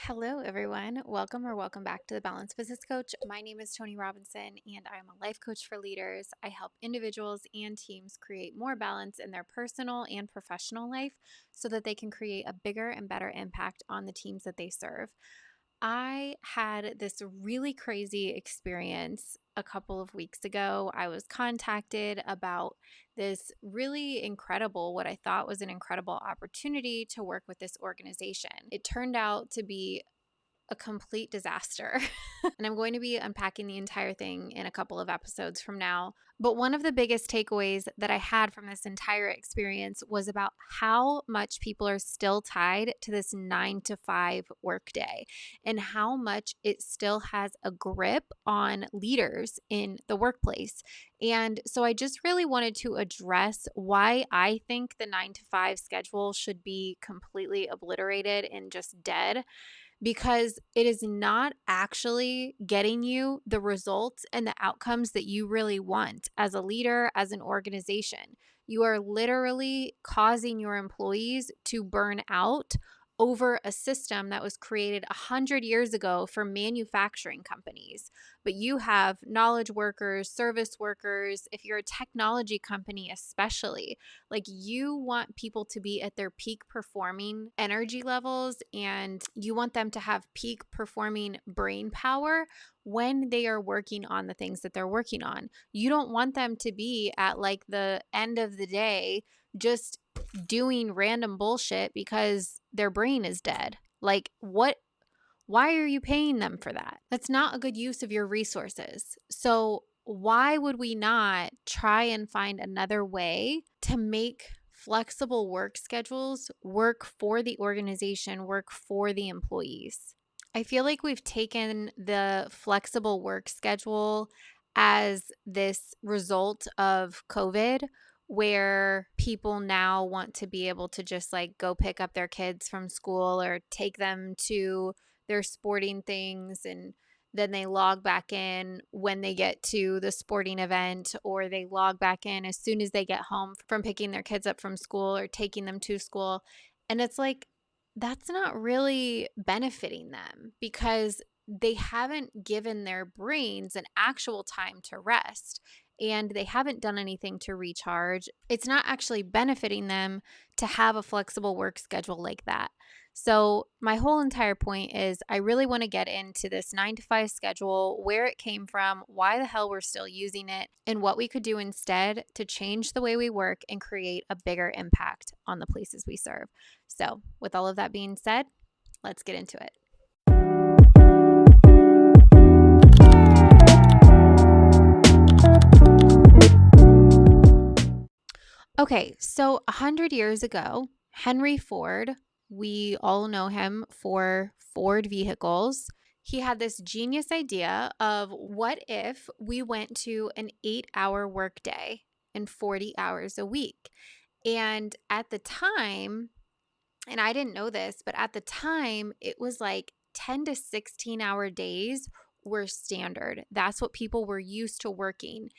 Hello, everyone. Welcome back to the Balanced Business Coach. My name is Tony Robinson, and I'm a life coach for leaders. I help individuals and teams create more balance in their personal and professional life so that they can create a bigger and better impact on the teams that they serve. I had this really crazy experience a couple of weeks ago. I was contacted about this really incredible, what I thought was an incredible opportunity to work with this organization. It turned out to be a complete disaster. And I'm going to be unpacking the entire thing in a couple of episodes from now. But one of the biggest takeaways that I had from this entire experience was about how much people are still tied to this 9 to 5 workday and how much it still has a grip on leaders in the workplace. And so I just really wanted to address why I think the 9 to 5 schedule should be completely obliterated and just dead, because it is not actually getting you the results and the outcomes that you really want as a leader, as an organization. You are literally causing your employees to burn out over a system that was created 100 years ago for manufacturing companies. But you have knowledge workers, service workers, if you're a technology company, especially, like you want people to be at their peak performing energy levels and you want them to have peak performing brain power when they are working on the things that they're working on. You don't want them to be at like the end of the day just doing random bullshit because their brain is dead. Like, what? Why are you paying them for that? That's not a good use of your resources. So, why would we not try and find another way to make flexible work schedules work for the organization, work for the employees? I feel like we've taken the flexible work schedule as this result of COVID, where people now want to be able to just like go pick up their kids from school or take them to their sporting things, and then they log back in when they get to the sporting event, or they log back in as soon as they get home from picking their kids up from school or taking them to school. And it's like, that's not really benefiting them because they haven't given their brains an actual time to rest and they haven't done anything to recharge. It's not actually benefiting them to have a flexible work schedule like that. So, my whole entire point is I really want to get into this 9 to 5 schedule, where it came from, why the hell we're still using it, and what we could do instead to change the way we work and create a bigger impact on the places we serve. So, with all of that being said, let's get into it. Okay, so 100 years ago, Henry Ford, we all know him for Ford vehicles. He had this genius idea of what if we went to an 8-hour workday and 40 hours a week. And at the time, and I didn't know this, but at the time, it was like 10 to 16-hour days were standard. That's what people were used to working.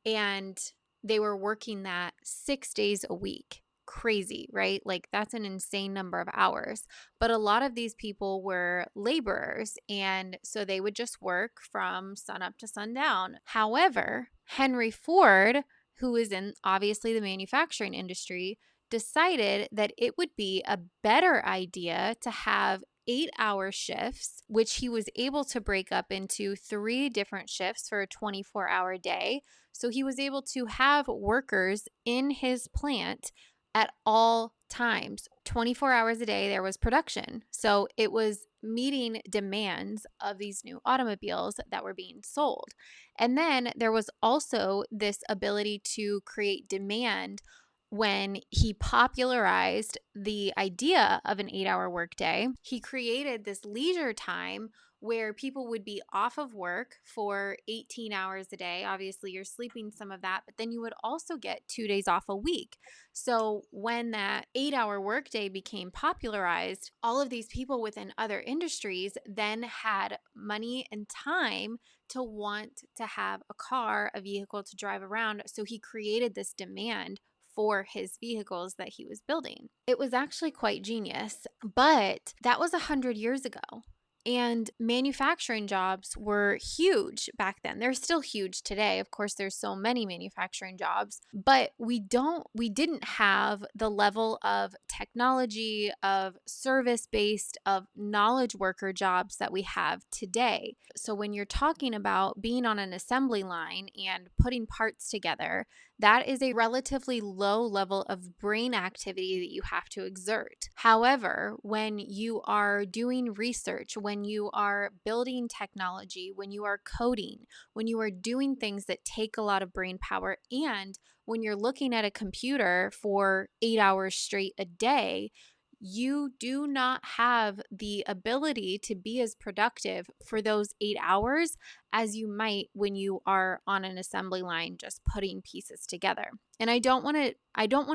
And they were working that 6 days a week. Crazy, right? Like, that's an insane number of hours. But a lot of these people were laborers, and so they would just work from sunup to sundown. However, Henry Ford, who is in obviously the manufacturing industry, decided that it would be a better idea to have 8-hour shifts, which he was able to break up into 3 different shifts for a 24-hour day. So he was able to have workers in his plant at all times. 24 hours a day, there was production. So it was meeting demands of these new automobiles that were being sold. And then there was also this ability to create demand when he popularized the idea of an 8-hour workday. He created this leisure time where people would be off of work for 18 hours a day. Obviously, you're sleeping some of that, but then you would also get 2 days off a week. So when that 8-hour workday became popularized, all of these people within other industries then had money and time to want to have a car, a vehicle to drive around. So he created this demand for his vehicles that he was building. It was actually quite genius, but that was 100 years ago. And manufacturing jobs were huge back then. They're still huge today. Of course, there's so many manufacturing jobs, but we didn't have the level of technology, of service-based, of knowledge worker jobs that we have today. So when you're talking about being on an assembly line and putting parts together, that is a relatively low level of brain activity that you have to exert. However, when you are doing research, when you are building technology, when you are coding, when you are doing things that take a lot of brain power, and when you're looking at a computer for 8 hours straight a day, you do not have the ability to be as productive for those 8 hours as you might when you are on an assembly line just putting pieces together. And I don't want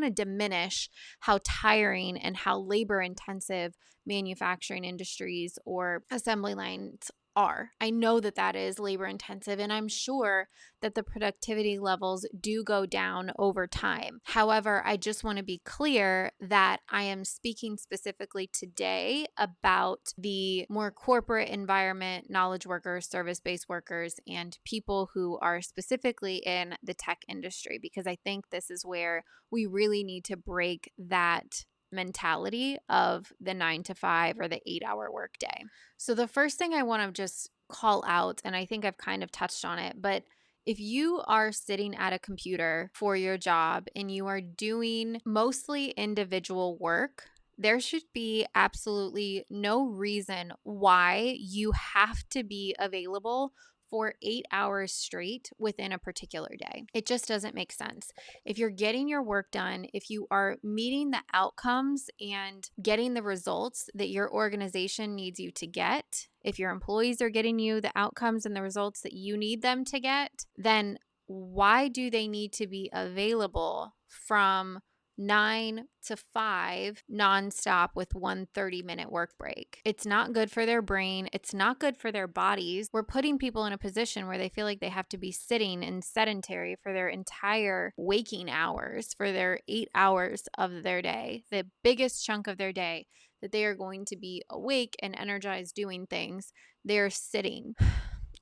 to diminish how tiring and how labor intensive manufacturing industries or assembly lines are. I know that that is labor intensive, and I'm sure that the productivity levels do go down over time. However, I just want to be clear that I am speaking specifically today about the more corporate environment, knowledge workers, service-based workers, and people who are specifically in the tech industry, because I think this is where we really need to break that mentality of the 9 to 5 or the 8 hour workday. So the first thing I want to just call out, and I think I've kind of touched on it, but if you are sitting at a computer for your job and you are doing mostly individual work, there should be absolutely no reason why you have to be available for 8 hours straight within a particular day. It just doesn't make sense. If you're getting your work done, if you are meeting the outcomes and getting the results that your organization needs you to get, if your employees are getting you the outcomes and the results that you need them to get, then why do they need to be available from 9 to 5 nonstop with one 30-minute work break? It's not good for their brain. It's not good for their bodies. We're putting people in a position where they feel like they have to be sitting and sedentary for their entire waking hours, for their 8 hours of their day, the biggest chunk of their day that they are going to be awake and energized doing things. They're sitting.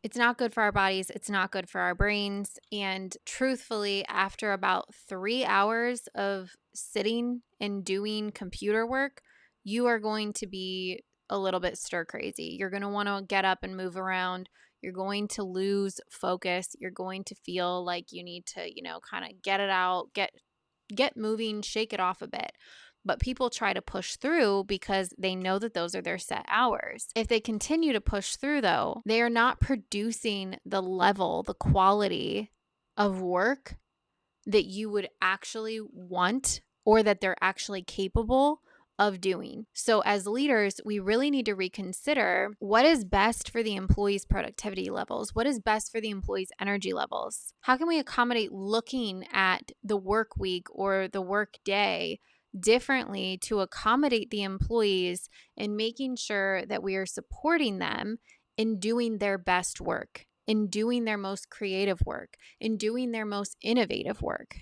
It's not good for our bodies. It's not good for our brains. And truthfully, after about 3 hours of sitting and doing computer work, you are going to be a little bit stir crazy. You're going to want to get up and move around. You're going to lose focus. You're going to feel like you need to, kind of get it out, get moving, shake it off a bit. But people try to push through because they know that those are their set hours. If they continue to push through, though, they are not producing the level, the quality of work that you would actually want or that they're actually capable of doing. So as leaders, we really need to reconsider what is best for the employees' productivity levels, what is best for the employees' energy levels. How can we accommodate looking at the work week or the work day differently to accommodate the employees and making sure that we are supporting them in doing their best work, in doing their most creative work, in doing their most innovative work?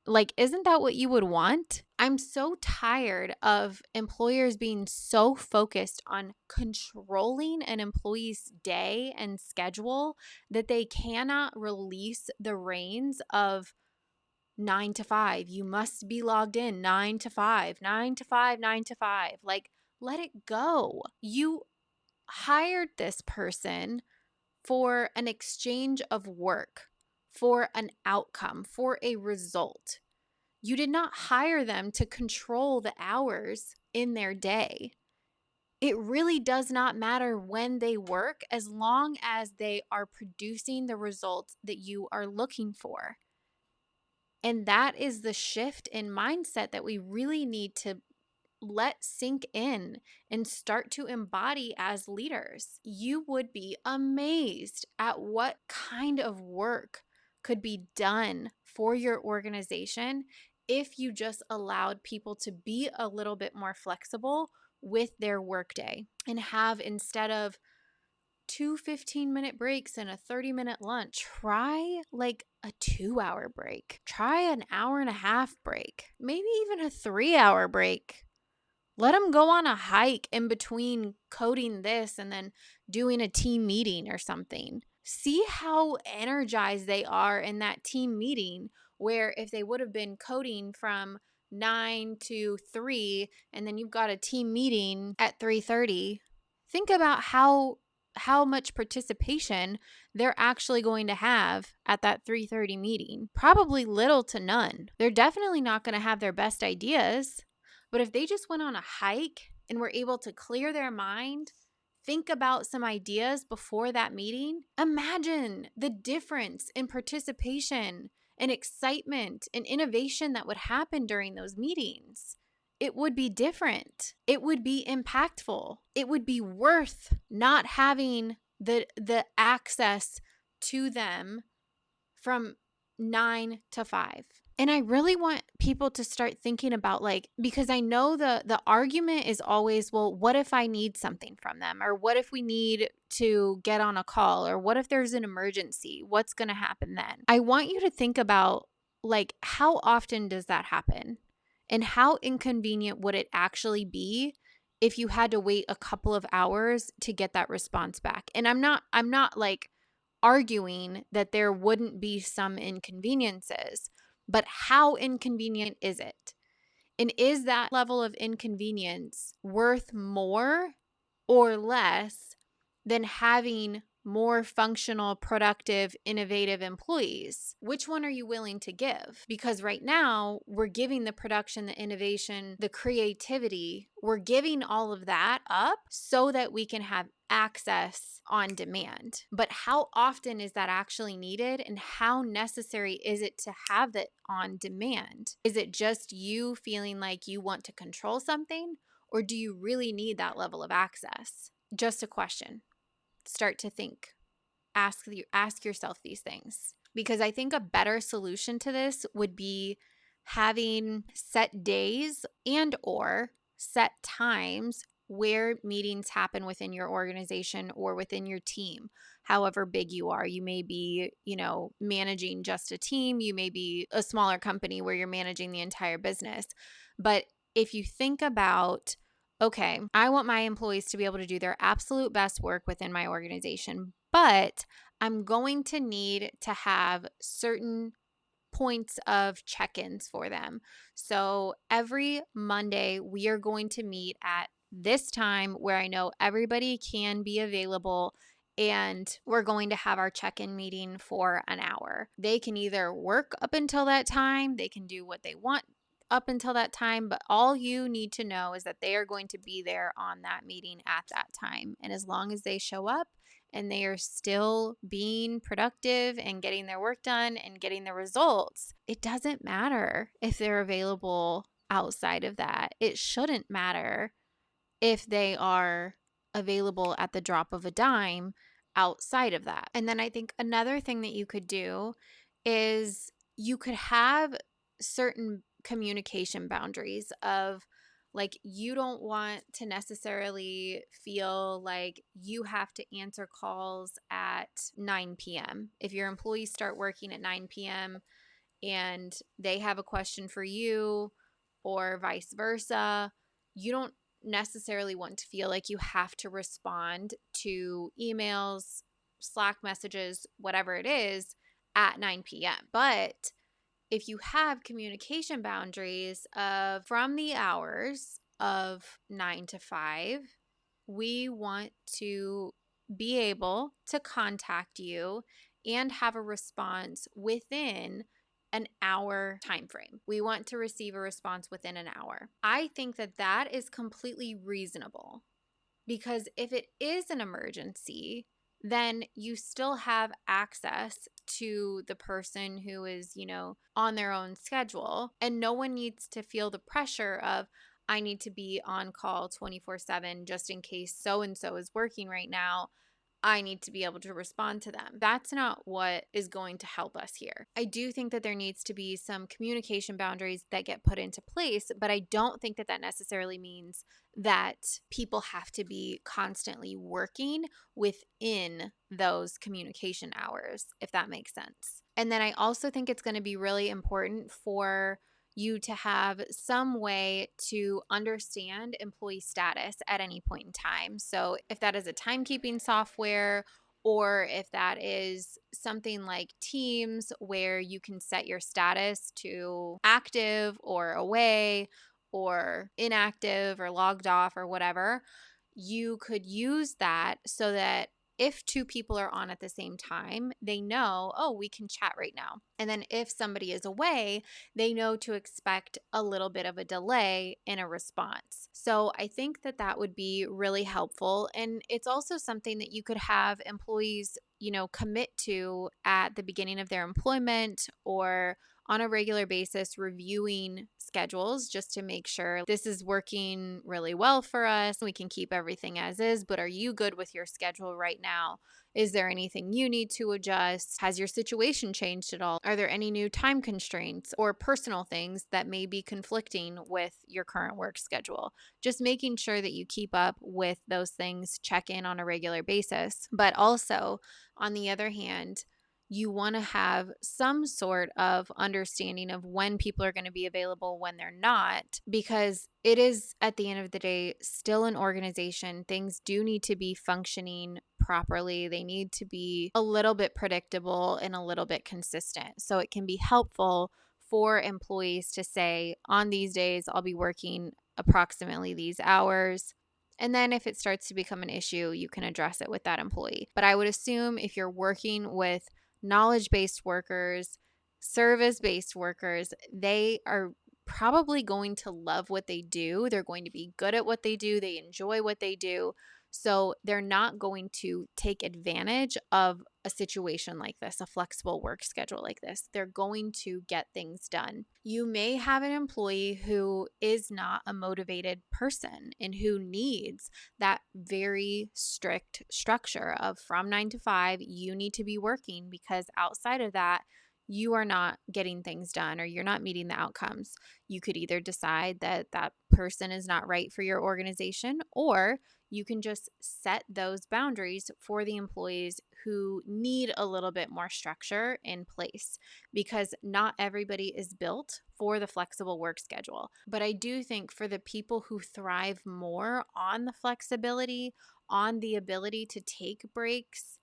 Like, isn't that what you would want? I'm so tired of employers being so focused on controlling an employee's day and schedule that they cannot release the reins of 9 to 5. You must be logged in 9 to 5, 9 to 5, 9 to 5. Like, let it go. You hired this person for an exchange of work, for an outcome, for a result. You did not hire them to control the hours in their day. It really does not matter when they work as long as they are producing the results that you are looking for. And that is the shift in mindset that we really need to let sink in and start to embody as leaders. You would be amazed at what kind of work could be done for your organization if you just allowed people to be a little bit more flexible with their workday and have, instead of two 15-minute breaks and a 30-minute lunch, try like a 2 hour break. Try an hour and a half break, maybe even a 3 hour break. Let them go on a hike in between coding this and then doing a team meeting or something. See how energized they are in that team meeting, where if they would have been coding from 9 to 3 and then you've got a team meeting at 3:30, think about how much participation they're actually going to have at that 3:30 meeting. Probably little to none. They're definitely not going to have their best ideas, but if they just went on a hike and were able to clear their mind, think about some ideas before that meeting, imagine the difference in participation and excitement and innovation that would happen during those meetings. It would be different. It would be impactful. It would be worth not having the access to them from 9 to 5. And I really want people to start thinking about, like, because I know the argument is always, well, what if I need something from them, or what if we need to get on a call, or what if there's an emergency? What's going to happen then? I want you to think about, like, how often does that happen? And how inconvenient would it actually be if you had to wait a couple of hours to get that response back? And I'm not like arguing that there wouldn't be some inconveniences, but how inconvenient is it? And is that level of inconvenience worth more or less than having more functional, productive, innovative employees? Which one are you willing to give? Because right now, we're giving the production, the innovation, the creativity, we're giving all of that up so that we can have access on demand. But how often is that actually needed, and how necessary is it to have it on demand? Is it just you feeling like you want to control something, or do you really need that level of access? Just a question. Start to think. Ask yourself these things, because I think a better solution to this would be having set days and or set times where meetings happen within your organization or within your team. However big you are, you may be, managing just a team, you may be a smaller company where you're managing the entire business. But if you think about, okay, I want my employees to be able to do their absolute best work within my organization, but I'm going to need to have certain points of check-ins for them. So every Monday, we are going to meet at this time where I know everybody can be available, and we're going to have our check-in meeting for an hour. They can either work up until that time, they can do what they want up until that time, but all you need to know is that they are going to be there on that meeting at that time. And as long as they show up and they are still being productive and getting their work done and getting the results, it doesn't matter if they're available outside of that. It shouldn't matter if they are available at the drop of a dime outside of that. And then I think another thing that you could do is you could have certain communication boundaries of, like, you don't want to necessarily feel like you have to answer calls at 9 p.m. If your employees start working at 9 p.m. and they have a question for you, or vice versa, you don't necessarily want to feel like you have to respond to emails, Slack messages, whatever it is, at 9 p.m. But if you have communication boundaries of, from the hours of 9 to 5, we want to be able to contact you and have a response within an hour time frame. We want to receive a response within an hour. I think that that is completely reasonable, because if it is an emergency, then you still have access to the person who is, on their own schedule, and no one needs to feel the pressure of, I need to be on call 24/7 just in case so and so is working right now. I need to be able to respond to them. That's not what is going to help us here. I do think that there needs to be some communication boundaries that get put into place, but I don't think that that necessarily means that people have to be constantly working within those communication hours, if that makes sense. And then I also think it's going to be really important for you to have some way to understand employee status at any point in time. So if that is a timekeeping software, or if that is something like Teams where you can set your status to active or away or inactive or logged off or whatever, you could use that so that if two people are on at the same time, they know, oh, we can chat right now. And then if somebody is away, they know to expect a little bit of a delay in a response. So I think that that would be really helpful. And it's also something that you could have employees, commit to at the beginning of their employment or on a regular basis, reviewing schedules just to make sure this is working really well for us. We can keep everything as is, but are you good with your schedule right now? Is there anything you need to adjust? Has your situation changed at all? Are there any new time constraints or personal things that may be conflicting with your current work schedule? Just making sure that you keep up with those things, check in on a regular basis. But also, on the other hand, you want to have some sort of understanding of when people are going to be available, when they're not, because it is, at the end of the day, still an organization. Things do need to be functioning properly. They need to be a little bit predictable and a little bit consistent. So it can be helpful for employees to say, on these days, I'll be working approximately these hours. And then if it starts to become an issue, you can address it with that employee. But I would assume if you're working with knowledge-based workers, service-based workers, they are probably going to love what they do. They're going to be good at what they do. They enjoy what they do. So they're not going to take advantage of a situation like this, a flexible work schedule like this. They're going to get things done. You may have an employee who is not a motivated person and who needs that very strict structure of from 9 to 5, you need to be working because outside of that, you are not getting things done or you're not meeting the outcomes. You could either decide that that person is not right for your organization, or you can just set those boundaries for the employees who need a little bit more structure in place, because not everybody is built for the flexible work schedule. But I do think for the people who thrive more on the flexibility, on the ability to take breaks,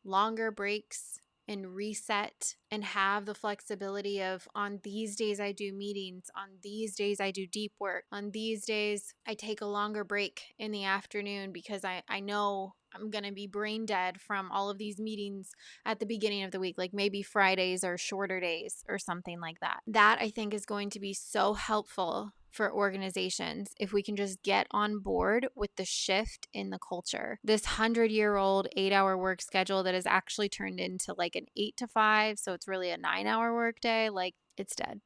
longer breaks, and reset and have the flexibility of on these days I do meetings, on these days I do deep work, on these days I take a longer break in the afternoon because I know I'm going to be brain dead from all of these meetings at the beginning of the week, like maybe Fridays or shorter days or something like that. That I think is going to be so helpful for organizations if we can just get on board with the shift in the culture. This 100-year-old 8-hour work schedule that has actually turned into like an 8 to 5, so it's really a 9-hour work day, like it's dead.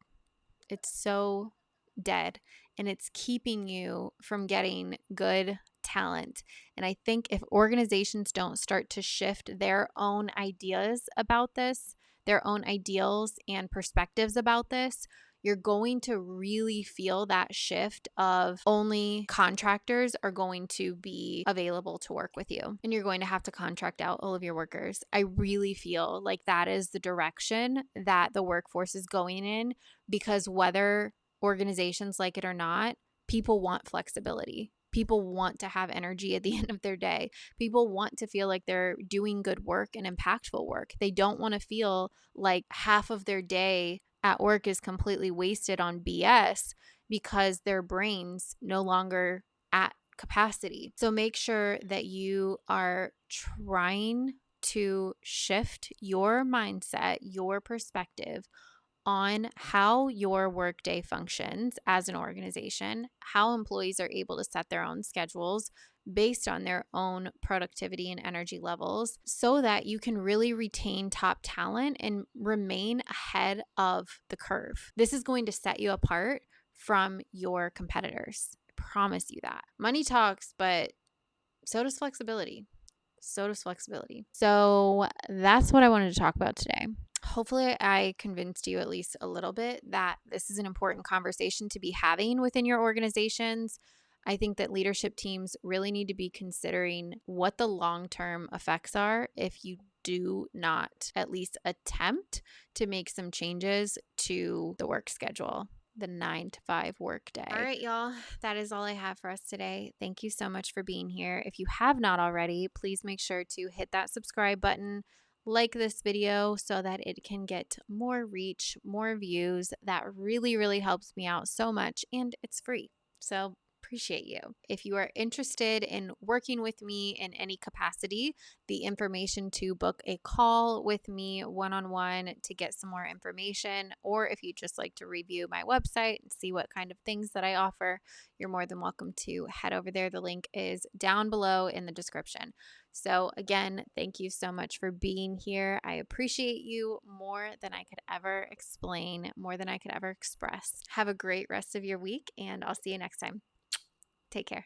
It's so dead, and it's keeping you from getting good talent. And I think if organizations don't start to shift their own ideas about this, their own ideals and perspectives about this, you're going to really feel that shift of only contractors are going to be available to work with you. And you're going to have to contract out all of your workers. I really feel like that is the direction that the workforce is going in, because whether organizations like it or not, people want flexibility. People want to have energy at the end of their day. People want to feel like they're doing good work and impactful work. They don't want to feel like half of their day at work is completely wasted on BS because their brains no longer at capacity. So make sure that you are trying to shift your mindset, your perspective on how your workday functions as an organization, how employees are able to set their own schedules based on their own productivity and energy levels, so that you can really retain top talent and remain ahead of the curve. This is going to set you apart from your competitors. I promise you that. Money talks, but so does flexibility. So does flexibility. So that's what I wanted to talk about today. Hopefully, I convinced you at least a little bit that this is an important conversation to be having within your organizations. I think that leadership teams really need to be considering what the long-term effects are if you do not at least attempt to make some changes to the work schedule. the 9 to 5 workday. All right, y'all, that is all I have for us today. Thank you so much for being here. If you have not already, please make sure to hit that subscribe button, like this video so that it can get more reach, more views. That really, really helps me out so much, and it's free. So appreciate you. If you are interested in working with me in any capacity, the information to book a call with me one-on-one to get some more information, or if you just like to review my website and see what kind of things that I offer, you're more than welcome to head over there. The link is down below in the description. So again, thank you so much for being here. I appreciate you more than I could ever explain, more than I could ever express. Have a great rest of your week, and I'll see you next time. Take care.